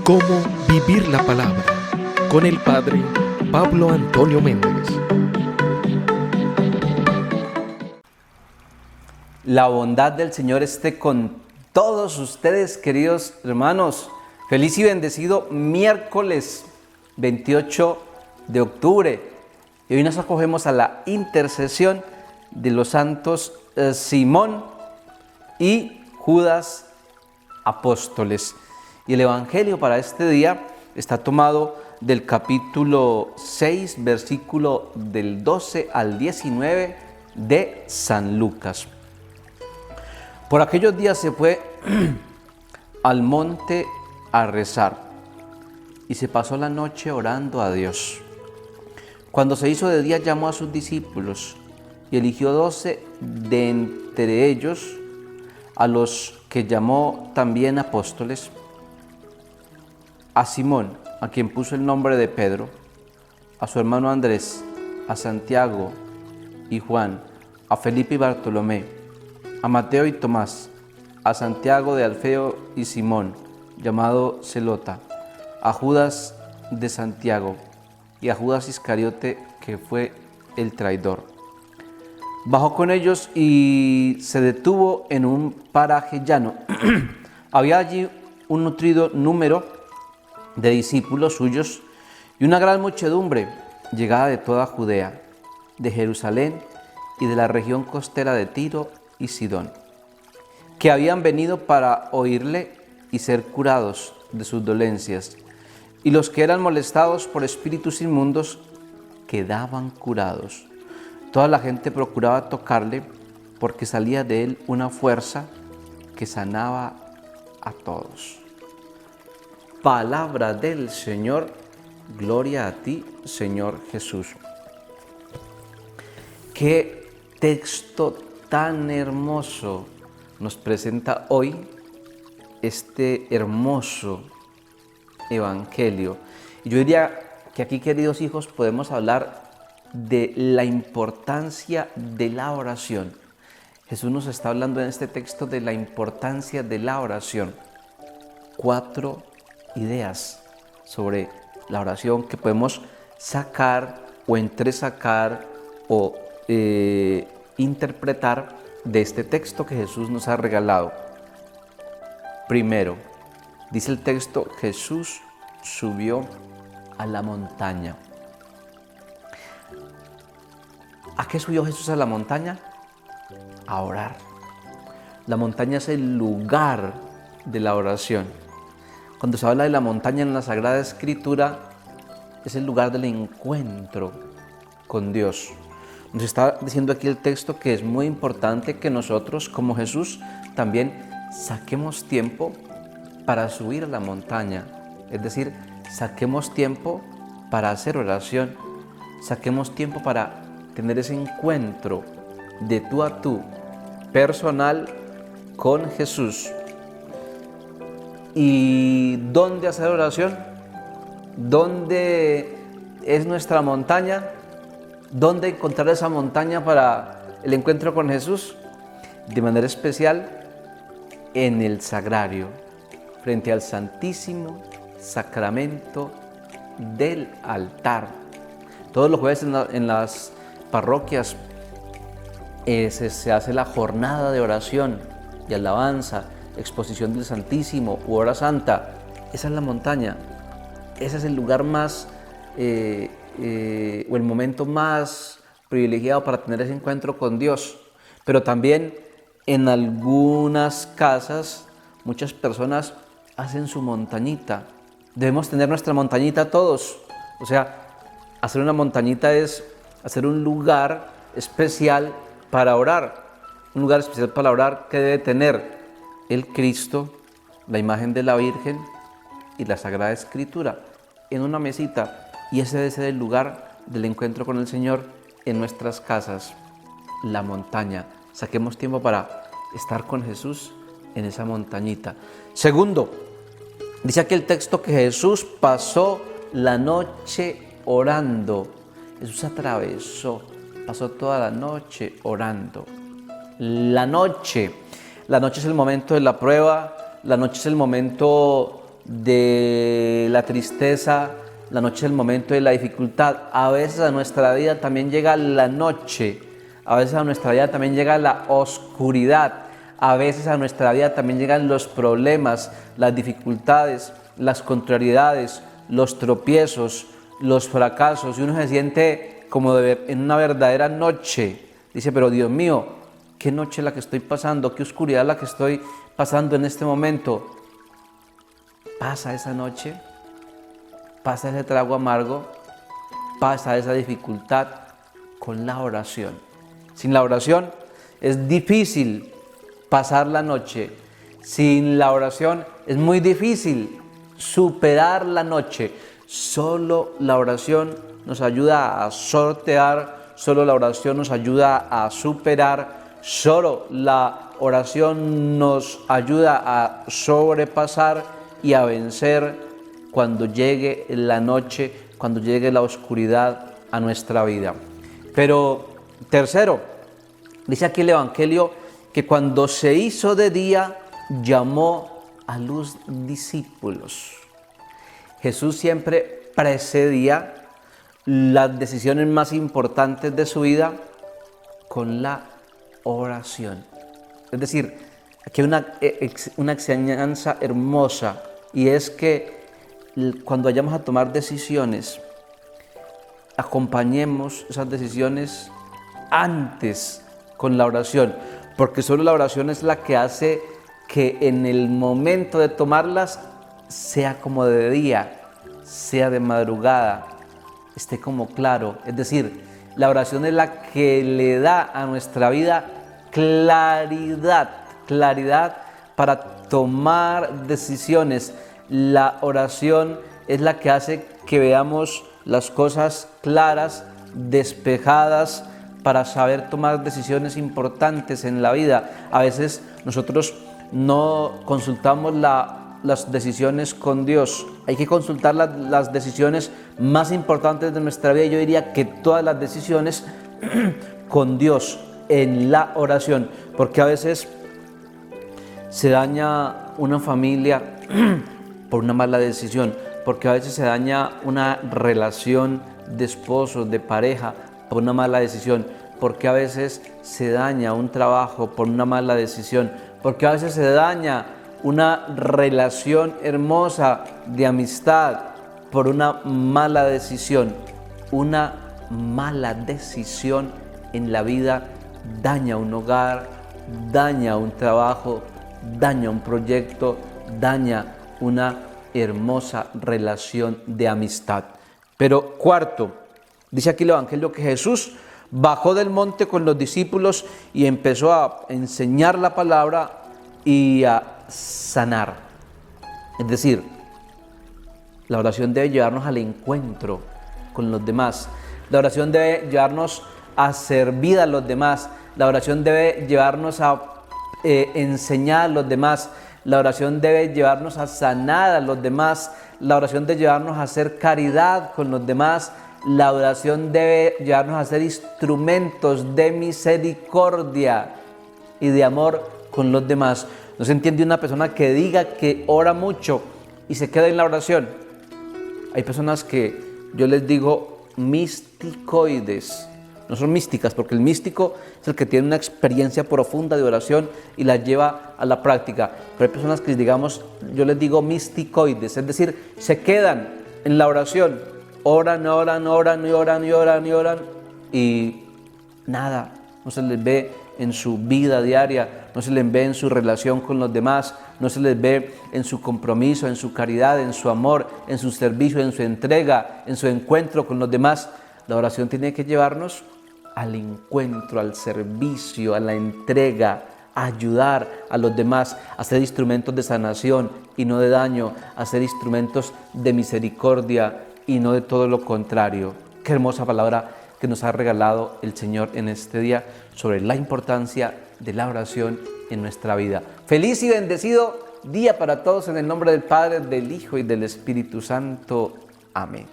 Cómo vivir la palabra con el Padre Pablo Antonio Méndez. La bondad del Señor esté con todos ustedes, queridos hermanos. Feliz y bendecido miércoles 28 de octubre. Y hoy nos acogemos a la intercesión de los santos Simón y Judas apóstoles. Y el evangelio para este día está tomado del capítulo 6, versículo del 12 al 19 de San Lucas. Por aquellos días se fue al monte a rezar y se pasó la noche orando a Dios. Cuando se hizo de día llamó a sus discípulos y eligió 12 de entre ellos, a los que llamó también apóstoles, a Simón, a quien puso el nombre de Pedro, a su hermano Andrés, a Santiago y Juan, a Felipe y Bartolomé, a Mateo y Tomás, a Santiago de Alfeo y Simón, llamado Zelota, a Judas de Santiago y a Judas Iscariote, que fue el traidor. Bajó con ellos y se detuvo en un paraje llano. Había allí un nutrido número de discípulos suyos y una gran muchedumbre llegada de toda Judea, de Jerusalén y de la región costera de Tiro y Sidón, que habían venido para oírle y ser curados de sus dolencias, y los que eran molestados por espíritus inmundos quedaban curados. Toda la gente procuraba tocarle porque salía de él una fuerza que sanaba a todos. Palabra del Señor, gloria a ti, Señor Jesús. Qué texto tan hermoso nos presenta hoy este hermoso evangelio. Y yo diría que aquí, queridos hijos, podemos hablar de la importancia de la oración. Jesús nos está hablando en este texto de la importancia de la oración. 4 ideas sobre la oración que podemos sacar o entresacar o interpretar de este texto que Jesús nos ha regalado. Primero, dice el texto, Jesús subió a la montaña. ¿A qué subió Jesús a la montaña? A orar. La montaña es el lugar de la oración. Cuando se habla de la montaña en la Sagrada Escritura, es el lugar del encuentro con Dios. Nos está diciendo aquí el texto que es muy importante que nosotros, como Jesús, también saquemos tiempo para subir a la montaña. Es decir, saquemos tiempo para hacer oración, saquemos tiempo para tener ese encuentro de tú a tú, personal, con Jesús. ¿Y dónde hacer oración? ¿Dónde es nuestra montaña? ¿Dónde encontrar esa montaña para el encuentro con Jesús? De manera especial en el sagrario, frente al Santísimo Sacramento del altar. Todos los jueves en las parroquias se hace la jornada de oración y alabanza, exposición del Santísimo u hora santa. Esa es la montaña, ese es el lugar más o el momento más privilegiado para tener ese encuentro con Dios. Pero también en algunas casas muchas personas hacen su montañita. Debemos tener nuestra montañita todos. O sea, hacer una montañita es hacer un lugar especial para orar. Un lugar especial para orar que debe tener el Cristo, la imagen de la Virgen y la Sagrada Escritura en una mesita. Y ese debe ser el lugar del encuentro con el Señor en nuestras casas, la montaña. Saquemos tiempo para estar con Jesús en esa montañita. Segundo, dice aquí el texto que Jesús pasó la noche orando. Jesús pasó toda la noche orando. La noche es el momento de la prueba, la noche es el momento de la tristeza, la noche es el momento de la dificultad. A veces a nuestra vida también llega la noche, a veces a nuestra vida también llega la oscuridad, a veces a nuestra vida también llegan los problemas, las dificultades, las contrariedades, los tropiezos, los fracasos, y uno se siente como en una verdadera noche. Dice, pero Dios mío, ¿qué noche es la que estoy pasando? ¿Qué oscuridad es la que estoy pasando en este momento? Pasa esa noche, pasa ese trago amargo, pasa esa dificultad con la oración. Sin la oración es difícil pasar la noche. Sin la oración es muy difícil superar la noche. Solo la oración nos ayuda a sortear, solo la oración nos ayuda a superar, solo la oración nos ayuda a sobrepasar y a vencer cuando llegue la noche, cuando llegue la oscuridad a nuestra vida. Pero tercero, dice aquí el Evangelio que cuando se hizo de día, llamó a los discípulos. Jesús siempre precedía las decisiones más importantes de su vida con la oración. Es decir, aquí hay una enseñanza hermosa, y es que cuando vayamos a tomar decisiones, acompañemos esas decisiones antes con la oración, porque solo la oración es la que hace que en el momento de tomarlas, sea como de día, sea de madrugada, esté como claro. Es decir, la oración es la que le da a nuestra vida claridad para tomar decisiones. La oración es la que hace que veamos las cosas claras, despejadas, para saber tomar decisiones importantes en la vida. A veces nosotros no consultamos las decisiones con Dios. Hay que consultar las decisiones más importantes de nuestra vida. Yo diría que todas las decisiones con Dios en la oración, porque a veces se daña una familia por una mala decisión, porque a veces se daña una relación de esposo, de pareja, por una mala decisión, porque a veces se daña un trabajo por una mala decisión, porque a veces se daña una relación hermosa de amistad por una mala decisión. Una mala decisión en la vida daña un hogar, daña un trabajo, daña un proyecto, daña una hermosa relación de amistad. Pero cuarto, dice aquí el Evangelio que Jesús bajó del monte con los discípulos y empezó a enseñar la palabra y a sanar. Es decir, la oración debe llevarnos al encuentro con los demás. La oración debe llevarnos a servir a los demás. La oración debe llevarnos a enseñar a los demás. La oración debe llevarnos a sanar a los demás. La oración debe llevarnos a hacer caridad con los demás. La oración debe llevarnos a ser instrumentos de misericordia y de amor con los demás. No se entiende una persona que diga que ora mucho y se queda en la oración. Hay personas que yo les digo misticoides. No son místicas, porque el místico es el que tiene una experiencia profunda de oración y la lleva a la práctica. Pero hay personas que, digamos, yo les digo misticoides, es decir, se quedan en la oración, oran y nada, no se les ve en su vida diaria, no se les ve en su relación con los demás, no se les ve en su compromiso, en su caridad, en su amor, en su servicio, en su entrega, en su encuentro con los demás. La oración tiene que llevarnos al encuentro, al servicio, a la entrega, a ayudar a los demás, a ser instrumentos de sanación y no de daño, a ser instrumentos de misericordia y no de todo lo contrario. Qué hermosa palabra que nos ha regalado el Señor en este día sobre la importancia de la oración en nuestra vida. Feliz y bendecido día para todos en el nombre del Padre, del Hijo y del Espíritu Santo. Amén.